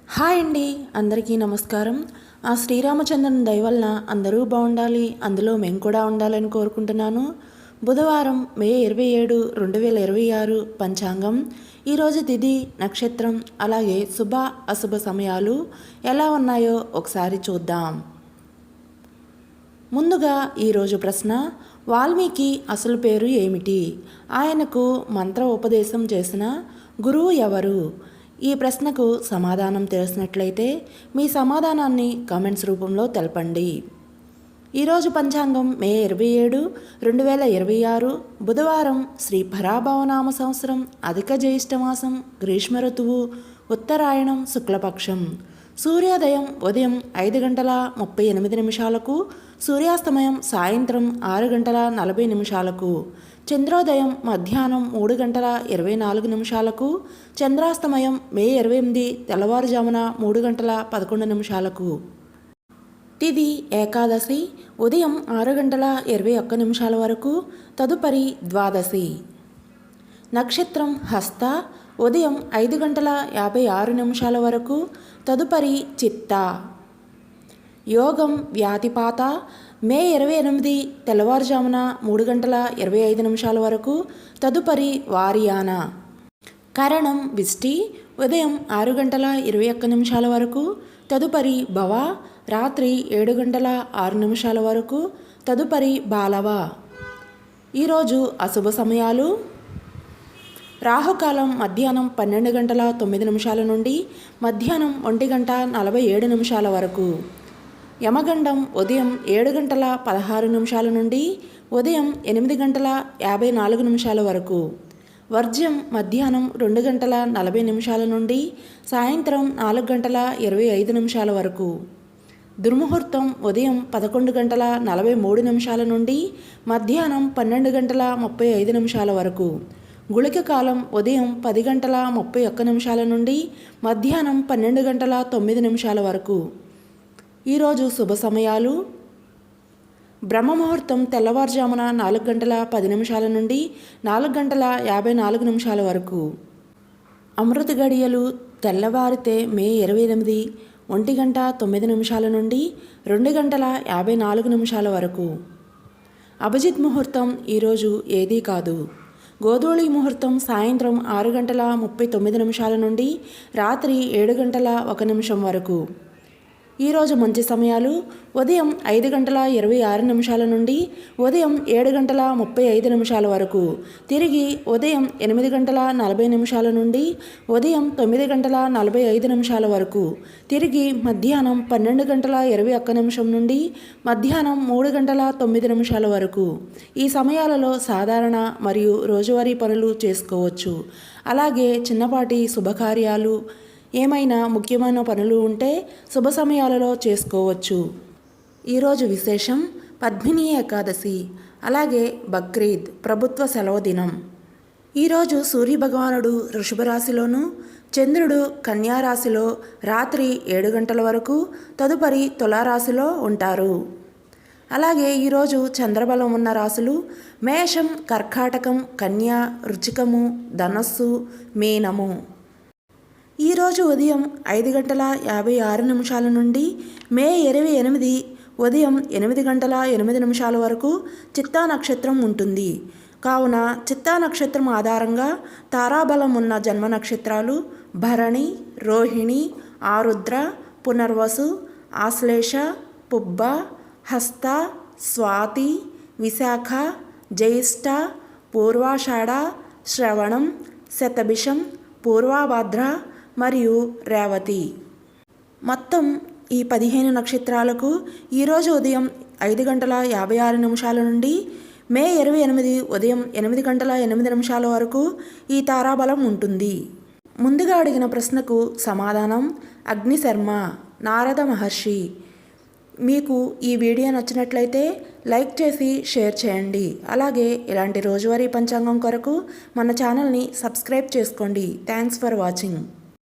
Hi అండి, అందరికీ నమస్కారం. ఆ శ్రీరామచంద్రుని దయ వలన అందరూ బాగుండాలి, అందులో మేము కూడా ఉండాలని కోరుకుంటున్నాను. బుధవారం మే 27, 2026 పంచాంగం. ఈరోజు తిథి, నక్షత్రం, అలాగే శుభ అశుభ సమయాలు ఎలా ఉన్నాయో ఒకసారి చూద్దాం. ముందుగా ఈరోజు ప్రశ్న: వాల్మీకి అసలు పేరు ఏమిటి? ఆయనకు మంత్ర ఉపదేశం చేసిన గురువు ఎవరు? ఈ ప్రశ్నకు సమాధానం తెలిసినట్లయితే మీ సమాధానాన్ని కామెంట్స్ రూపంలో తెలపండి. ఈరోజు పంచాంగం మే 27, 2026 బుధవారం, శ్రీ పరాభవనామ సంవత్సరం, అధిక జ్యేష్ఠమాసం, గ్రీష్మ ఋతువు, ఉత్తరాయణం, శుక్లపక్షం. సూర్యోదయం ఉదయం 5:38, సూర్యాస్తమయం సాయంత్రం 6:40, చంద్రోదయం మధ్యాహ్నం 3:24, చంద్రాస్తమయం మే 28 తెల్లవారుజామున 3:11. తిథి ఏకాదశి ఉదయం 6:21 వరకు, తదుపరి ద్వాదశి. నక్షత్రం హస్త ఉదయం 5:56 వరకు, తదుపరి చిత్త. యోగం వ్యాతిపాత మే 28 తెల్లవారుజామున 3:25 వరకు, తదుపరి వారియాన. కరణం విష్టి ఉదయం 6:21 వరకు, తదుపరి భవ రాత్రి 7:06 వరకు, తదుపరి బాలవ. ఈరోజు అశుభ సమయాలు: రాహుకాలం మధ్యాహ్నం 12:09 నుండి మధ్యాహ్నం 1:47 వరకు. యమగండం ఉదయం 7:16 నుండి ఉదయం 8:54 వరకు. వర్జ్యం మధ్యాహ్నం 2:40 నుండి సాయంత్రం 4:25 వరకు. దుర్ముహూర్తం ఉదయం 11:43 నుండి మధ్యాహ్నం 12:35 వరకు. గుళిక కాలం ఉదయం 10:31 నుండి మధ్యాహ్నం 12:09 వరకు. ఈరోజు శుభ సమయాలు: బ్రహ్మముహూర్తం తెల్లవారుజామున 4:10 నుండి 4:54 వరకు. అమృత గడియలు తెల్లవారితే మే 28 1:09 నుండి 2:54 వరకు. అభిజిత్ ముహూర్తం ఈరోజు ఏదీ కాదు. గోధూళి ముహూర్తం సాయంత్రం 6:39 నుండి రాత్రి 7:01 వరకు. ఈరోజు మంచి సమయాలు: ఉదయం 5:26 నుండి ఉదయం 7:35 వరకు, తిరిగి ఉదయం 8:40 నుండి ఉదయం 9:45 వరకు, తిరిగి మధ్యాహ్నం 12:21 నుండి మధ్యాహ్నం 3:09 వరకు. ఈ సమయాలలో సాధారణ మరియు రోజువారీ పనులు చేసుకోవచ్చు. అలాగే చిన్నపాటి శుభకార్యాలు, ఏమైనా ముఖ్యమైన పనులు ఉంటే శుభ సమయాలలో చేసుకోవచ్చు. ఈరోజు విశేషం పద్మిని ఏకాదశి, అలాగే బక్రీద్, ప్రభుత్వ సెలవు దినం. ఈరోజు సూర్యభగవానుడు వృషభ రాశిలోను, చంద్రుడు కన్యారాశిలో రాత్రి 7 గంటల వరకు, తదుపరి తులారాశిలో ఉంటారు. అలాగే ఈరోజు చంద్రబలం ఉన్న రాశులు మేషం, కర్కాటకం, కన్యా, వృచ్చికము, ధనస్సు, మీనము. ఈరోజు ఉదయం 5:56 నుండి మే 28 ఉదయం 8:08 వరకు చిత్తా నక్షత్రం ఉంటుంది. కావున చిత్తా నక్షత్రం ఆధారంగా తారాబలం ఉన్న జన్మ నక్షత్రాలు భరణి, రోహిణి, ఆరుద్ర, పునర్వసు, ఆశ్లేష, పుబ్బ, హస్త, స్వాతి, విశాఖ, జ్యేష్ఠ, పూర్వాషాఢ, శ్రవణం, శతభిషం, పూర్వభద్ర మరియు రేవతి. మొత్తం ఈ 15 నక్షత్రాలకు ఈరోజు ఉదయం 5:56 నుండి మే 28 ఉదయం 8:08 వరకు ఈ తారాబలం ఉంటుంది. ముందుగా అడిగిన ప్రశ్నకు సమాధానం అగ్నిశర్మ, నారద మహర్షి. మీకు ఈ వీడియో నచ్చినట్లయితే లైక్ చేసి షేర్ చేయండి. అలాగే ఇలాంటి రోజువారీ పంచాంగం కొరకు మన ఛానల్ని సబ్స్క్రైబ్ చేసుకోండి. Thanks for watching.